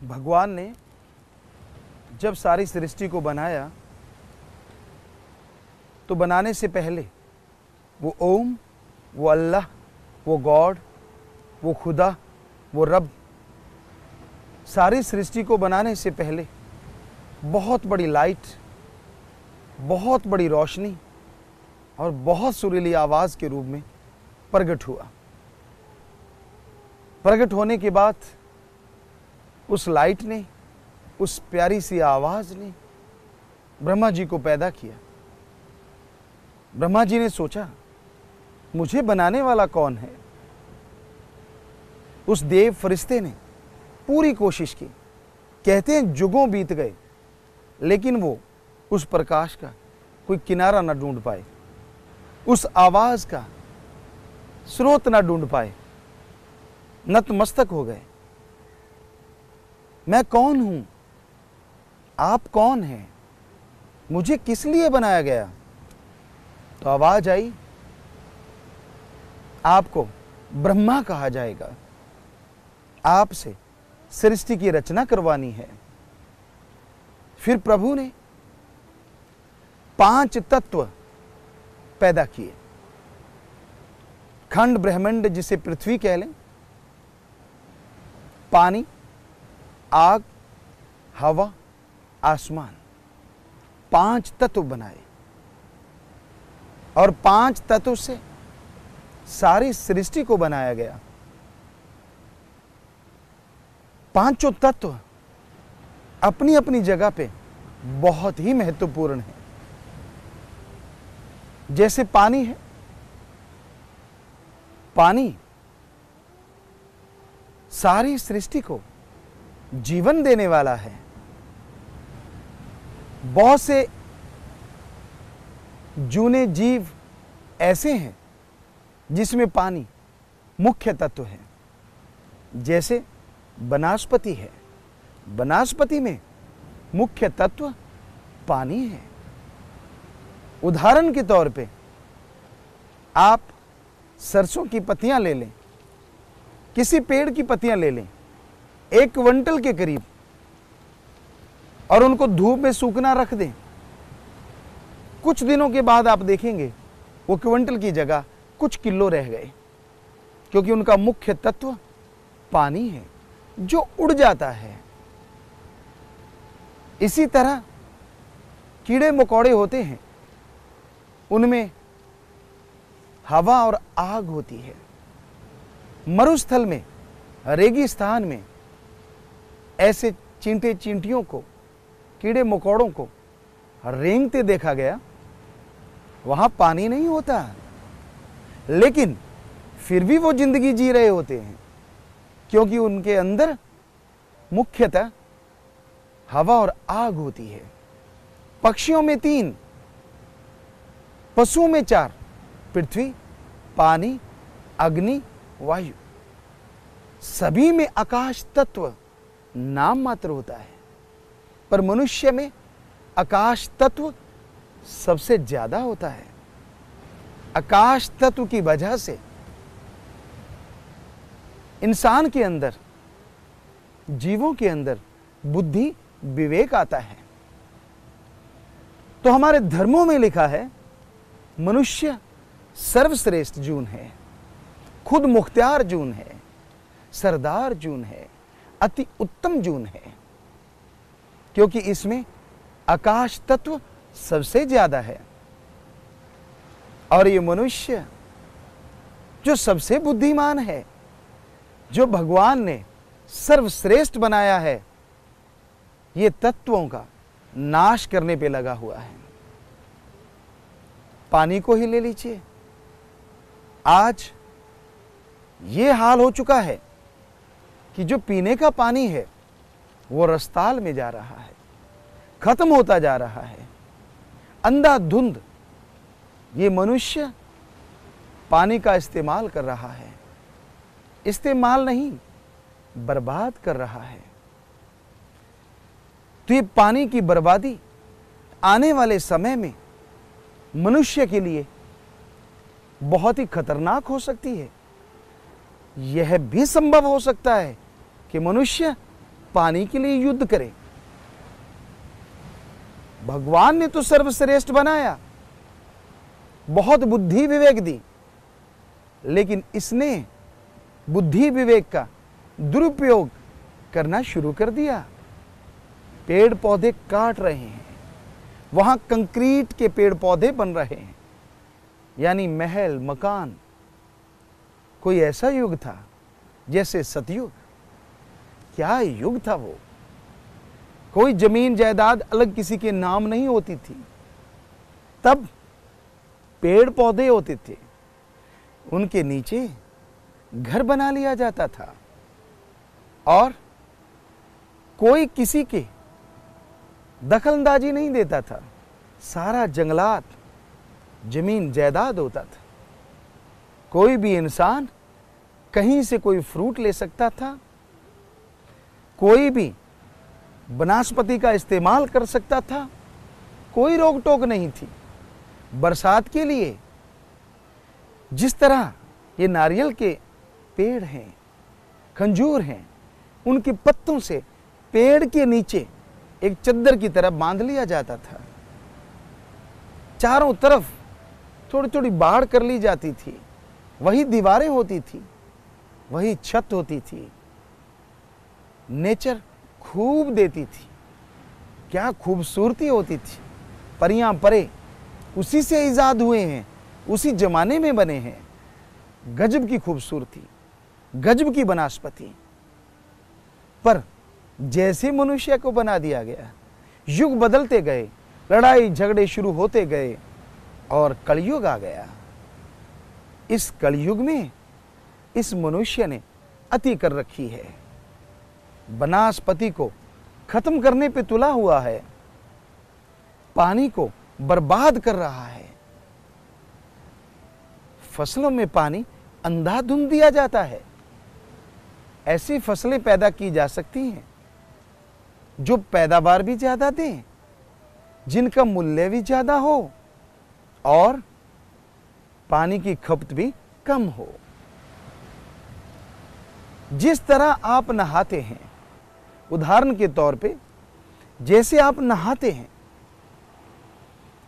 भगवान ने जब सारी सृष्टि को बनाया तो बनाने से पहले वो ओम, वो अल्लाह, वो गॉड, वो खुदा, वो रब, सारी सृष्टि को बनाने से पहले बहुत बड़ी लाइट, बहुत बड़ी रोशनी और बहुत सुरीली आवाज़ के रूप में प्रकट हुआ। प्रकट होने के बाद उस लाइट ने, उस प्यारी सी आवाज़ ने ब्रह्मा जी को पैदा किया। ब्रह्मा जी ने सोचा मुझे बनाने वाला कौन है। उस देव फरिश्ते ने पूरी कोशिश की। कहते हैं जुगों बीत गए लेकिन वो उस प्रकाश का कोई किनारा ना ढूंढ पाए, उस आवाज का स्रोत ना ढूंढ पाए, नतमस्तक हो गए। मैं कौन हूं? आप कौन हैं? मुझे किस लिए बनाया गया? तो आवाज आई, आपको ब्रह्मा कहा जाएगा, आपसे सृष्टि की रचना करवानी है। फिर प्रभु ने 5 तत्व पैदा किए। खंड ब्रह्मांड जिसे पृथ्वी कह लें, पानी, आग, हवा, आसमान, 5 तत्व बनाए और 5 तत्व से सारी सृष्टि को बनाया गया। पांचों तत्व अपनी अपनी जगह पे बहुत ही महत्वपूर्ण है। जैसे पानी है, पानी सारी सृष्टि को जीवन देने वाला है। बहुत से जूने जीव ऐसे हैं जिसमें पानी मुख्य तत्व है। जैसे वनस्पति है, वनस्पति में मुख्य तत्व पानी है। उदाहरण के तौर पे आप सरसों की पत्तियां ले लें, किसी पेड़ की पत्तियां ले लें 1 क्विंटल के करीब, और उनको धूप में सूखना रख दें। कुछ दिनों के बाद आप देखेंगे वो क्विंटल की जगह कुछ किलो रह गए, क्योंकि उनका मुख्य तत्व पानी है जो उड़ जाता है। इसी तरह कीड़े मकोड़े होते हैं, उनमें हवा और आग होती है। मरुस्थल में, रेगिस्तान में ऐसे चींटे चींटियों को, कीड़े मकोड़ों को रेंगते देखा गया। वहां पानी नहीं होता, लेकिन फिर भी वो जिंदगी जी रहे होते हैं, क्योंकि उनके अंदर मुख्यतः हवा और आग होती है। पक्षियों में 3, पशुओं में 4, पृथ्वी, पानी, अग्नि, वायु। सभी में आकाश तत्व नाम मात्र होता है, पर मनुष्य में आकाश तत्व सबसे ज्यादा होता है। आकाश तत्व की वजह से इंसान के अंदर, जीवों के अंदर बुद्धि, विवेक आता है। तो हमारे धर्मों में लिखा है मनुष्य सर्वश्रेष्ठ जून है, खुद मुख्तियार जून है, सरदार जून है, अति उत्तम जून है, क्योंकि इसमें आकाश तत्व सबसे ज्यादा है। और ये मनुष्य जो सबसे बुद्धिमान है, जो भगवान ने सर्वश्रेष्ठ बनाया है, ये तत्वों का नाश करने पे लगा हुआ है। पानी को ही ले लीजिए, आज ये हाल हो चुका है कि जो पीने का पानी है वो रसताल में जा रहा है, खत्म होता जा रहा है। अंधाधुंध ये मनुष्य पानी का इस्तेमाल कर रहा है, इस्तेमाल नहीं, बर्बाद कर रहा है। तो ये पानी की बर्बादी आने वाले समय में मनुष्य के लिए बहुत ही खतरनाक हो सकती है। यह भी संभव हो सकता है कि मनुष्य पानी के लिए युद्ध करे। भगवान ने तो सर्वश्रेष्ठ बनाया, बहुत बुद्धि विवेक दी, लेकिन इसने बुद्धि विवेक का दुरुपयोग करना शुरू कर दिया। पेड़ पौधे काट रहे हैं, वहां कंक्रीट के पेड़ पौधे बन रहे हैं, यानी महल मकान। कोई ऐसा युग था जैसे सतयुग, क्या युग था वो। कोई जमीन जायदाद अलग किसी के नाम नहीं होती थी, तब पेड़ पौधे होते थे, उनके नीचे घर बना लिया जाता था और कोई किसी के दखलंदाजी नहीं देता था। सारा जंगलात जमीन जायदाद होता था। कोई भी इंसान कहीं से कोई फ्रूट ले सकता था, कोई भी वनस्पति का इस्तेमाल कर सकता था, कोई रोक टोक नहीं थी। बरसात के लिए जिस तरह ये नारियल के पेड़ हैं, खंजूर हैं, उनके पत्तों से पेड़ के नीचे एक चद्दर की तरह बांध लिया जाता था। चारों तरफ थोड़ी थोड़ी बाड़ कर ली जाती थी, वही दीवारें होती थी, वही छत होती थी। नेचर खूब देती थी, क्या खूबसूरती होती थी। परियां परे उसी से इजाद हुए हैं, उसी जमाने में बने हैं। गजब की खूबसूरती, गजब की वनस्पति। पर जैसे मनुष्य को बना दिया गया, युग बदलते गए, लड़ाई झगड़े शुरू होते गए और कलयुग आ गया। इस कलयुग में इस मनुष्य ने अति कर रखी है, वनस्पति को खत्म करने पे तुला हुआ है, पानी को बर्बाद कर रहा है। फसलों में पानी अंधाधुंध दिया जाता है। ऐसी फसलें पैदा की जा सकती हैं जो पैदावार भी ज्यादा दें, जिनका मूल्य भी ज्यादा हो और पानी की खपत भी कम हो। जिस तरह आप नहाते हैं, उदाहरण के तौर पे जैसे आप नहाते हैं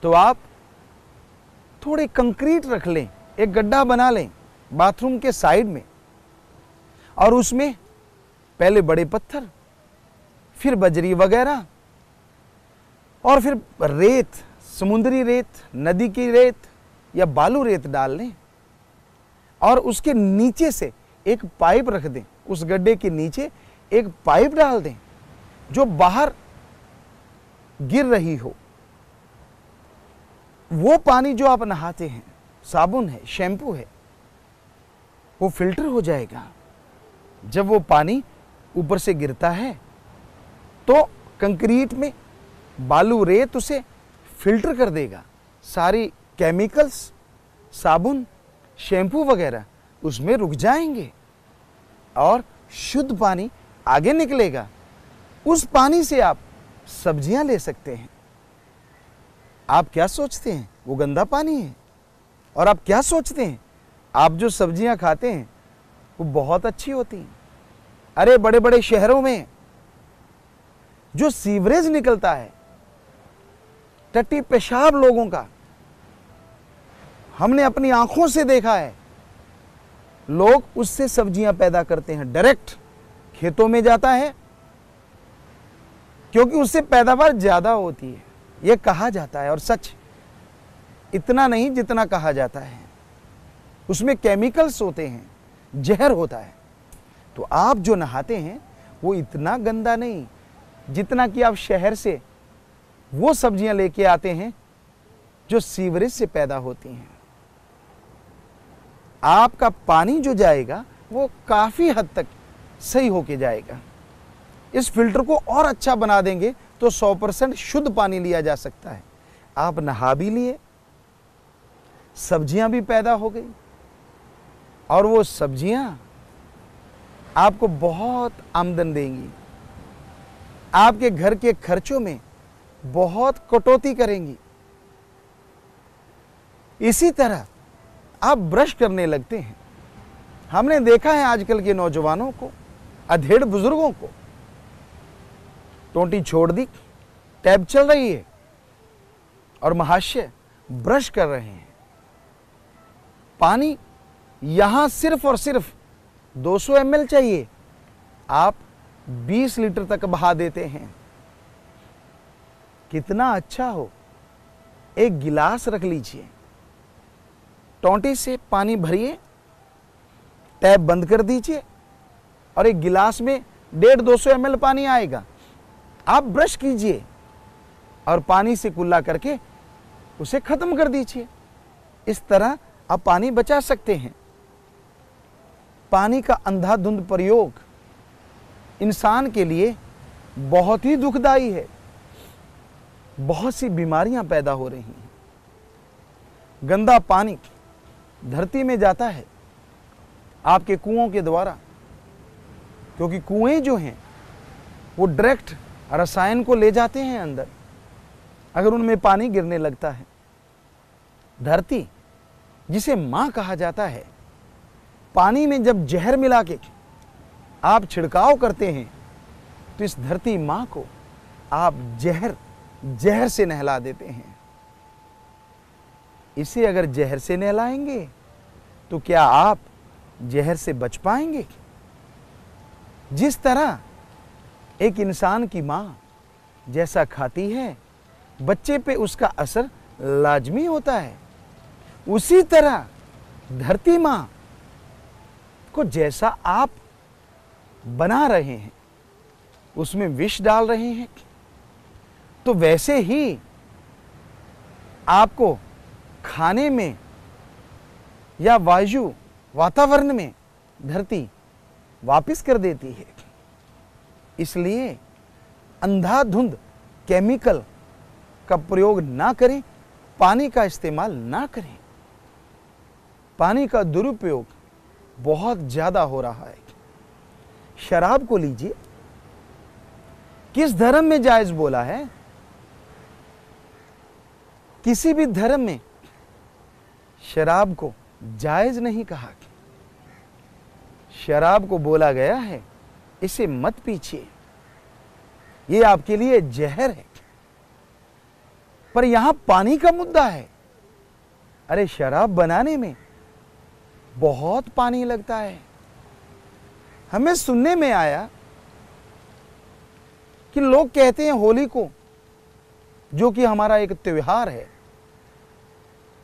तो आप थोड़े कंक्रीट रख लें, एक गड्ढा बना लें बाथरूम के साइड में, और उसमें पहले बड़े पत्थर, फिर बजरी वगैरह, और फिर रेत, समुद्री रेत, नदी की रेत या बालू रेत डाल लें और उसके नीचे से एक पाइप रख दें। उस गड्ढे के नीचे एक पाइप डाल दें जो बाहर गिर रही हो। वो पानी जो आप नहाते हैं, साबुन है, शैम्पू है, वो फिल्टर हो जाएगा। जब वो पानी ऊपर से गिरता है तो कंक्रीट में बालू रेत उसे फिल्टर कर देगा। सारी केमिकल्स, साबुन, शैम्पू वगैरह उसमें रुक जाएंगे और शुद्ध पानी आगे निकलेगा। उस पानी से आप सब्जियां ले सकते हैं। आप क्या सोचते हैं वो गंदा पानी है? और आप क्या सोचते हैं आप जो सब्जियां खाते हैं वो बहुत अच्छी होती हैं? अरे बड़े बड़े शहरों में जो सीवरेज निकलता है, टट्टी पेशाब लोगों का, हमने अपनी आंखों से देखा है। लोग उससे सब्जियां पैदा करते हैं, डायरेक्ट खेतों में जाता है क्योंकि उससे पैदावार ज्यादा होती है, यह कहा जाता है। और सच इतना नहीं जितना कहा जाता है, उसमें केमिकल्स होते हैं, जहर होता है। तो आप जो नहाते हैं वो इतना गंदा नहीं जितना कि आप शहर से वो सब्जियां लेके आते हैं जो सीवरेज से पैदा होती हैं। आपका पानी जो जाएगा वो काफी हद तक सही होके जाएगा। इस फिल्टर को और अच्छा बना देंगे तो 100% शुद्ध पानी लिया जा सकता है। आप नहा भी लिए, सब्जियां भी पैदा हो गई, और वो सब्जियां आपको बहुत आमदन देंगी, आपके घर के खर्चों में बहुत कटौती करेंगी। इसी तरह आप ब्रश करने लगते हैं। हमने देखा है आजकल के नौजवानों को, अधेड़ बुजुर्गों को, टोंटी छोड़ दी, टैब चल रही है और महाशय ब्रश कर रहे हैं। पानी यहां सिर्फ और सिर्फ 200 ml चाहिए, आप 20 लीटर तक बहा देते हैं। कितना अच्छा हो। एक गिलास रख लीजिए, टोंटी से पानी भरिए, टैप बंद कर दीजिए और एक गिलास में 150-200 ml पानी आएगा। आप ब्रश कीजिए और पानी से कुल्ला करके उसे खत्म कर दीजिए। इस तरह आप पानी बचा सकते हैं। पानी का अंधाधुंध प्रयोग इंसान के लिए बहुत ही दुखदाई है। बहुत सी बीमारियां पैदा हो रही हैं। गंदा पानी धरती में जाता है आपके कुओं के द्वारा, क्योंकि कुएं जो हैं वो डायरेक्ट रसायन को ले जाते हैं अंदर, अगर उनमें पानी गिरने लगता है। धरती जिसे मां कहा जाता है, पानी में जब जहर मिला के आप छिड़काव करते हैं तो इस धरती मां को आप जहर से नहला देते हैं। इसे अगर जहर से नहलाएंगे तो क्या आप जहर से बच पाएंगे? जिस तरह एक इंसान की मां जैसा खाती है, बच्चे पे उसका असर लाजमी होता है, उसी तरह धरती मां को जैसा आप बना रहे हैं, उसमें विष डाल रहे हैं, तो वैसे ही आपको खाने में या वायु वातावरण में धरती वापस कर देती है। इसलिए अंधाधुंध केमिकल का प्रयोग ना करें, पानी का इस्तेमाल ना करें। पानी का दुरुपयोग बहुत ज्यादा हो रहा है। शराब को लीजिए, किस धर्म में जायज बोला है? किसी भी धर्म में शराब को जायज नहीं कहा। शराब को बोला गया है इसे मत पीछिए, ये आपके लिए जहर है। पर यहां पानी का मुद्दा है। अरे शराब बनाने में बहुत पानी लगता है। हमें सुनने में आया कि लोग कहते हैं होली को, जो कि हमारा एक त्योहार है,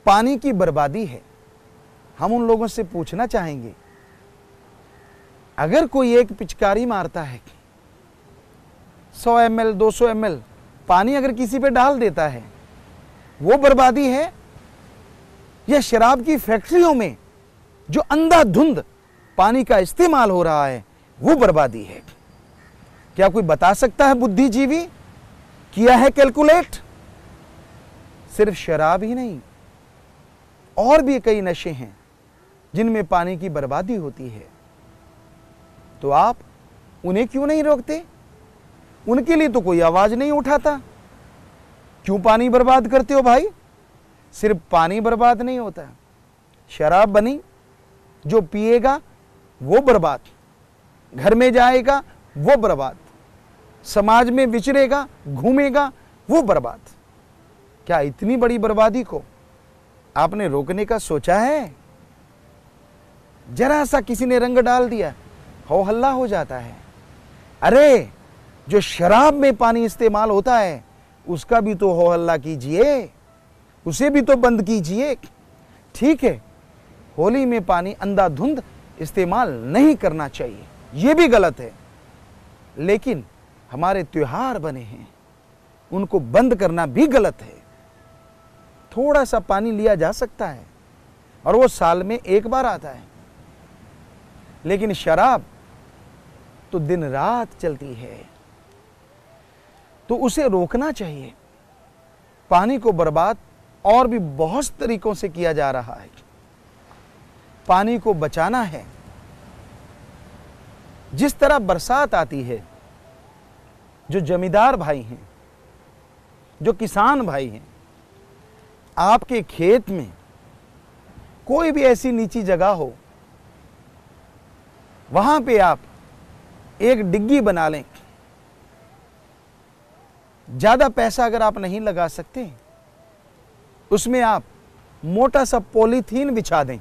पानी की बर्बादी है। हम उन लोगों से पूछना चाहेंगे, अगर कोई एक पिचकारी मारता है, 100 ml 200 ml पानी अगर किसी पे डाल देता है, वो बर्बादी है? या शराब की फैक्ट्रियों में जो अंधाधुंध पानी का इस्तेमाल हो रहा है वो बर्बादी है? क्या कोई बता सकता है? बुद्धिजीवी किया है कैलकुलेट? सिर्फ शराब ही नहीं, और भी कई नशे हैं जिनमें पानी की बर्बादी होती है। तो आप उन्हें क्यों नहीं रोकते? उनके लिए तो कोई आवाज नहीं उठाता। क्यों पानी बर्बाद करते हो भाई? सिर्फ पानी बर्बाद नहीं होता, शराब बनी, जो पिएगा वो बर्बाद, घर में जाएगा वो बर्बाद, समाज में विचरेगा, घूमेगा वो बर्बाद। क्या इतनी बड़ी बर्बादी को आपने रोकने का सोचा है? जरा सा किसी ने रंग डाल दिया, हो हल्ला हो जाता है। अरे जो शराब में पानी इस्तेमाल होता है उसका भी तो हो हल्ला कीजिए, उसे भी तो बंद कीजिए। ठीक है, होली में पानी अंधाधुंध इस्तेमाल नहीं करना चाहिए, यह भी गलत है, लेकिन हमारे त्योहार बने हैं, उनको बंद करना भी गलत है। थोड़ा सा पानी लिया जा सकता है और वो साल में एक बार आता है, लेकिन शराब तो दिन रात चलती है, तो उसे रोकना चाहिए। पानी को बर्बाद और भी बहुत तरीकों से किया जा रहा है। पानी को बचाना है। जिस तरह बरसात आती है, जो जमींदार भाई हैं, जो किसान भाई हैं, आपके खेत में कोई भी ऐसी नीची जगह हो, वहां पे आप एक डिग्गी बना लें ज्यादा पैसा अगर आप नहीं लगा सकते, उसमें आप मोटा सा पॉलीथीन बिछा दें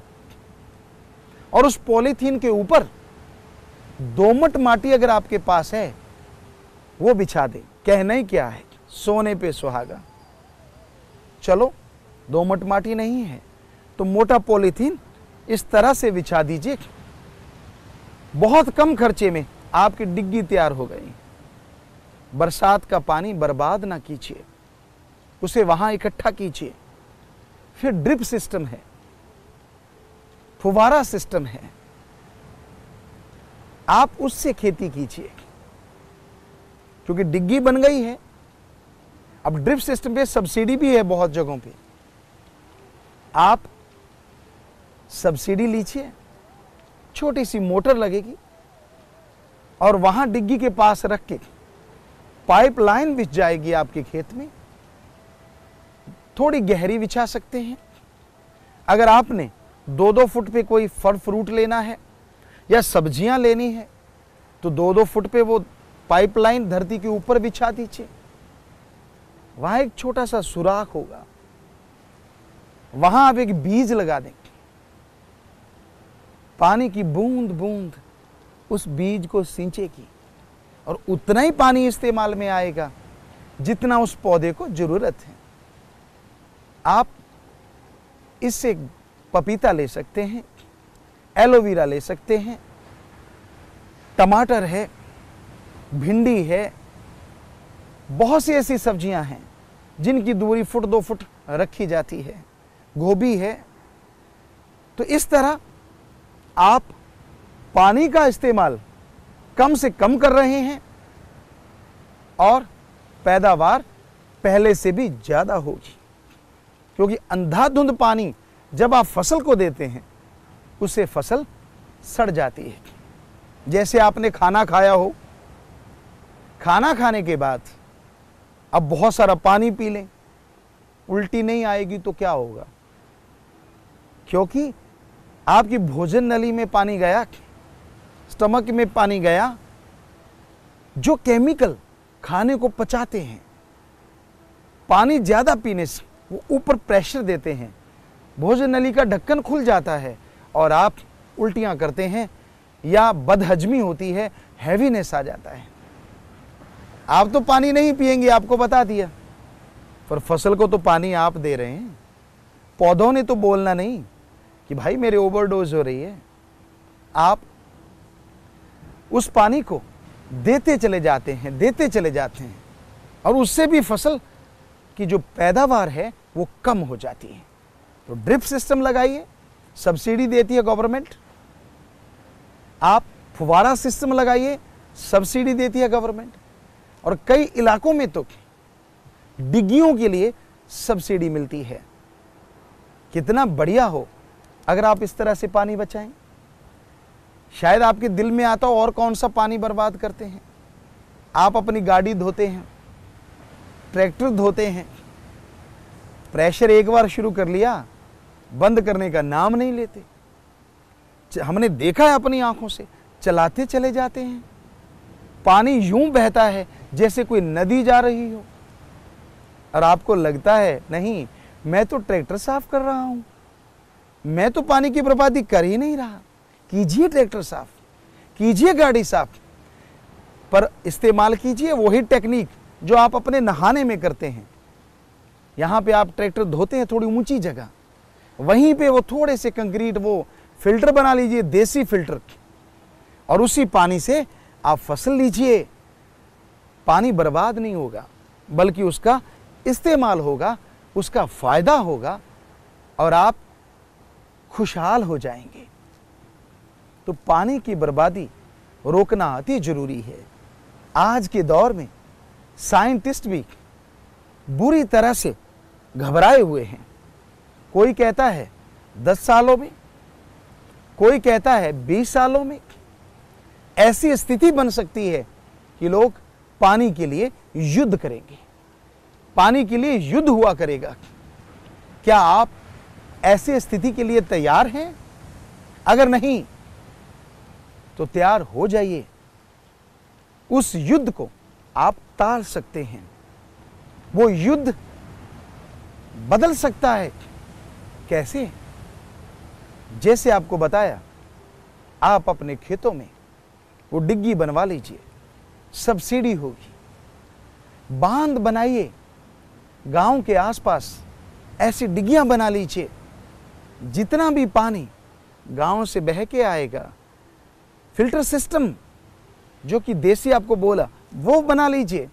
और उस पॉलीथीन के ऊपर दोमट माटी अगर आपके पास है वो बिछा दें। कहना ही क्या है, सोने पे सुहागा। चलो दोमट माटी नहीं है तो मोटा पॉलीथीन इस तरह से बिछा दीजिए, बहुत कम खर्चे में आपकी डिग्गी तैयार हो गई। बरसात का पानी बर्बाद ना कीजिए, उसे वहां इकट्ठा कीजिए। फिर ड्रिप सिस्टम है, फुवारा सिस्टम है, आप उससे खेती कीजिए, क्योंकि डिग्गी बन गई है। अब ड्रिप सिस्टम पे सब्सिडी भी है बहुत जगहों पे, आप सब्सिडी लीजिए, छोटी सी मोटर लगेगी और वहां डिग्गी के पास रख के पाइपलाइन बिछ जाएगी आपके खेत में। थोड़ी गहरी बिछा सकते हैं। अगर आपने 2-2 फुट पे कोई फल फ्रूट लेना है या सब्जियां लेनी है तो 2-2 फुट पे वो पाइपलाइन धरती के ऊपर बिछा दीजिए। वहां एक छोटा सा सुराख होगा, वहां आप एक बीज लगा देंगे। पानी की बूंद बूंद उस बीज को सींचेगी और उतना ही पानी इस्तेमाल में आएगा जितना उस पौधे को जरूरत है। आप इससे पपीता ले सकते हैं, एलोवेरा ले सकते हैं, टमाटर है, भिंडी है, बहुत सी ऐसी सब्जियां हैं जिनकी दूरी 1-2 फुट रखी जाती है, गोभी है। तो इस तरह आप पानी का इस्तेमाल कम से कम कर रहे हैं और पैदावार पहले से भी ज्यादा होगी, क्योंकि अंधाधुंध पानी जब आप फसल को देते हैं उससे फसल सड़ जाती है। जैसे आपने खाना खाया हो, खाना खाने के बाद अब बहुत सारा पानी पी लें, उल्टी नहीं आएगी तो क्या होगा? क्योंकि आपकी भोजन नली में पानी गया, स्टमक में पानी गया, जो केमिकल खाने को पचाते हैं, पानी ज्यादा पीने से वो ऊपर प्रेशर देते हैं, भोजन नली का ढक्कन खुल जाता है और आप उल्टियां करते हैं या बदहजमी होती है, हैवीनेस आ जाता है। आप तो पानी नहीं पिएंगे, आपको बता दिया, पर फसल को तो पानी आप दे रहे हैं। पौधों ने तो बोलना नहीं कि भाई मेरे ओवरडोज हो रही है। आप उस पानी को देते चले जाते हैं, देते चले जाते हैं और उससे भी फसल की जो पैदावार है वो कम हो जाती है। तो ड्रिप सिस्टम लगाइए, सब्सिडी देती है गवर्नमेंट। आप फुवारा सिस्टम लगाइए, सब्सिडी देती है गवर्नमेंट। और कई इलाकों में तो डिग्गियों के लिए सब्सिडी मिलती है। कितना बढ़िया हो अगर आप इस तरह से पानी बचाएं। शायद आपके दिल में आता हो और कौन सा पानी बर्बाद करते हैं। आप अपनी गाड़ी धोते हैं, ट्रैक्टर धोते हैं, प्रेशर एक बार शुरू कर लिया, बंद करने का नाम नहीं लेते। हमने देखा है अपनी आंखों से, चलाते चले जाते हैं, पानी यूं बहता है जैसे कोई नदी जा रही हो, और आपको लगता है नहीं, मैं तो ट्रैक्टर साफ कर रहा हूं, मैं तो पानी की बर्बादी कर ही नहीं रहा। कीजिए ट्रैक्टर साफ, कीजिए गाड़ी साफ, पर इस्तेमाल कीजिए वही टेक्निक जो आप अपने नहाने में करते हैं। यहां पे आप ट्रैक्टर धोते हैं थोड़ी ऊंची जगह, वहीं पे वो थोड़े से कंक्रीट वो फिल्टर बना लीजिए, देसी फिल्टर, और उसी पानी से आप फसल लीजिए। पानी बर्बाद नहीं होगा, बल्कि उसका इस्तेमाल होगा, उसका फायदा होगा और आप खुशहाल हो जाएंगे। तो पानी की बर्बादी रोकना अति जरूरी है। आज के दौर में साइंटिस्ट भी बुरी तरह से घबराए हुए हैं। कोई कहता है 10 सालों में, कोई कहता है 20 सालों में ऐसी स्थिति बन सकती है कि लोग पानी के लिए युद्ध करेंगे, पानी के लिए युद्ध हुआ करेगा। क्या आप ऐसी स्थिति के लिए तैयार हैं? अगर नहीं तो तैयार हो जाइए, उस युद्ध को आप टाल सकते हैं। वो युद्ध बदल सकता है। कैसे? जैसे आपको बताया, आप अपने खेतों में वो डिग्गी बनवा लीजिए, सब्सिडी होगी। बांध बनाइए, गांव के आसपास ऐसी डिग्गियां बना लीजिए, जितना भी पानी गांव से बह के आएगा, फिल्टर सिस्टम जो कि देसी आपको बोला वो बना लीजिए।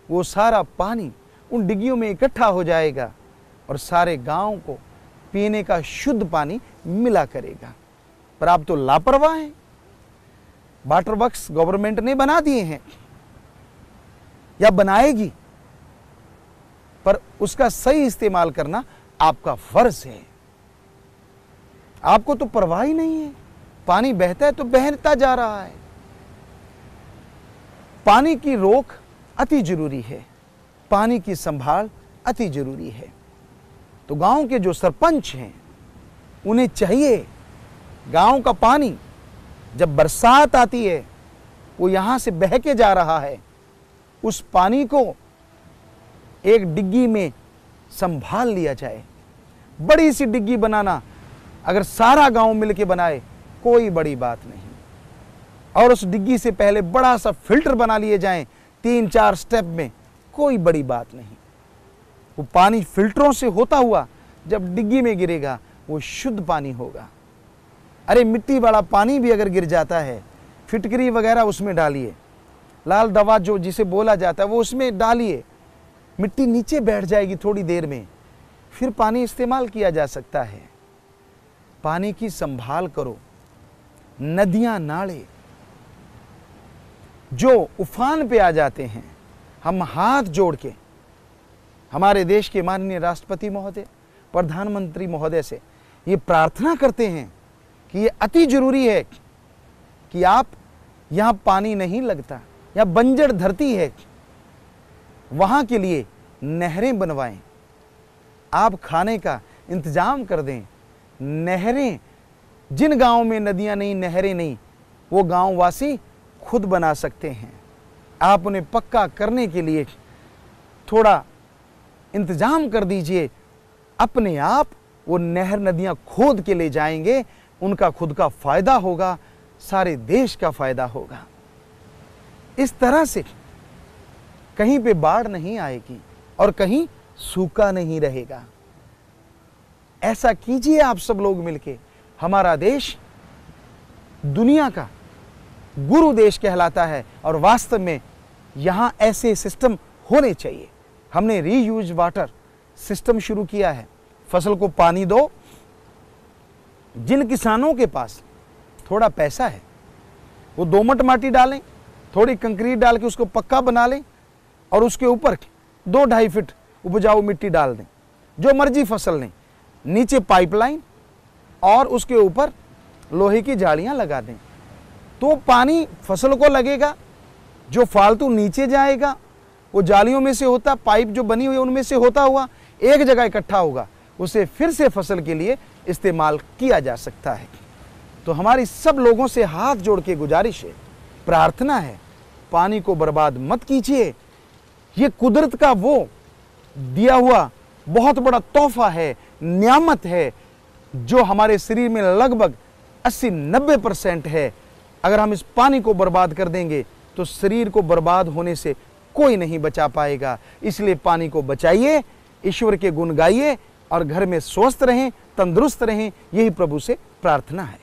वो सारा पानी उन डिग्गियों में इकट्ठा हो जाएगा और सारे गांव को पीने का शुद्ध पानी मिला करेगा। पर आप तो लापरवाह हैं। वाटर वर्क्स गवर्नमेंट ने बना दिए हैं या बनाएगी, पर उसका सही इस्तेमाल करना आपका फर्ज है। आपको तो परवाह ही नहीं है। पानी बहता है तो बहता जा रहा है। पानी की रोक अति जरूरी है, पानी की संभाल अति जरूरी है। तो गांव के जो सरपंच हैं, उन्हें चाहिए, गांव का पानी जब बरसात आती है, वो यहां से बह के जा रहा है, उस पानी को एक डिग्गी में संभाल लिया जाए। बड़ी सी डिग्गी बनाना, अगर सारा गांव मिलके बनाए, कोई बड़ी बात नहीं। और उस डिग्गी से पहले बड़ा सा फिल्टर बना लिए जाएं 3-4 स्टेप में, कोई बड़ी बात नहीं। वो पानी फिल्टरों से होता हुआ जब डिग्गी में गिरेगा, वो शुद्ध पानी होगा। अरे मिट्टी वाला पानी भी अगर गिर जाता है, फिटकरी वगैरह उसमें डालिए, लाल दवा जो जिसे बोला जाता है वो उसमें डालिए, मिट्टी नीचे बैठ जाएगी थोड़ी देर में, फिर पानी इस्तेमाल किया जा सकता है। पानी की संभाल करो। नदियां, नाले जो उफान पे आ जाते हैं, हम हाथ जोड़ के हमारे देश के माननीय राष्ट्रपति महोदय, प्रधानमंत्री महोदय से ये प्रार्थना करते हैं कि ये अति जरूरी है कि आप, यहां पानी नहीं लगता, या बंजर धरती है, वहां के लिए नहरें बनवाएं। आप खाने का इंतजाम कर दें। नहरें, जिन गांवों में नदियां नहीं, नहरें नहीं, वो गांव वासी खुद बना सकते हैं। आप उन्हें पक्का करने के लिए थोड़ा इंतजाम कर दीजिए। अपने आप वो नहर, नदियां खोद के ले जाएंगे, उनका खुद का फायदा होगा, सारे देश का फायदा होगा। इस तरह से कहीं पे बाढ़ नहीं आएगी और कहीं सूखा नहीं रहेगा। ऐसा कीजिए आप सब लोग मिलके। हमारा देश दुनिया का गुरु देश कहलाता है और वास्तव में यहां ऐसे सिस्टम होने चाहिए। हमने रीयूज वाटर सिस्टम शुरू किया है। फसल को पानी दो। जिन किसानों के पास थोड़ा पैसा है, वो दोमट माटी डालें, थोड़ी कंक्रीट डाल के उसको पक्का बना लें और उसके ऊपर 2-2.5 फीट उपजाऊ मिट्टी डाल दें। जो मर्जी फसल लें, नीचे पाइपलाइन और उसके ऊपर लोहे की जालियां लगा दें, तो पानी फसल को लगेगा। जो फालतू नीचे जाएगा वो जालियों में से होता, पाइप जो बनी हुई है उनमें से होता हुआ एक जगह इकट्ठा होगा, उसे फिर से फसल के लिए इस्तेमाल किया जा सकता है। तो हमारी सब लोगों से हाथ जोड़ के गुजारिश है, प्रार्थना है, पानी को बर्बाद मत कीजिए। ये कुदरत का वो दिया हुआ बहुत बड़ा तोहफा है, नियामत है, जो हमारे शरीर में लगभग 80-90% है। अगर हम इस पानी को बर्बाद कर देंगे तो शरीर को बर्बाद होने से कोई नहीं बचा पाएगा। इसलिए पानी को बचाइए, ईश्वर के गुण गाइए और घर में स्वस्थ रहें, तंदुरुस्त रहें। यही प्रभु से प्रार्थना है।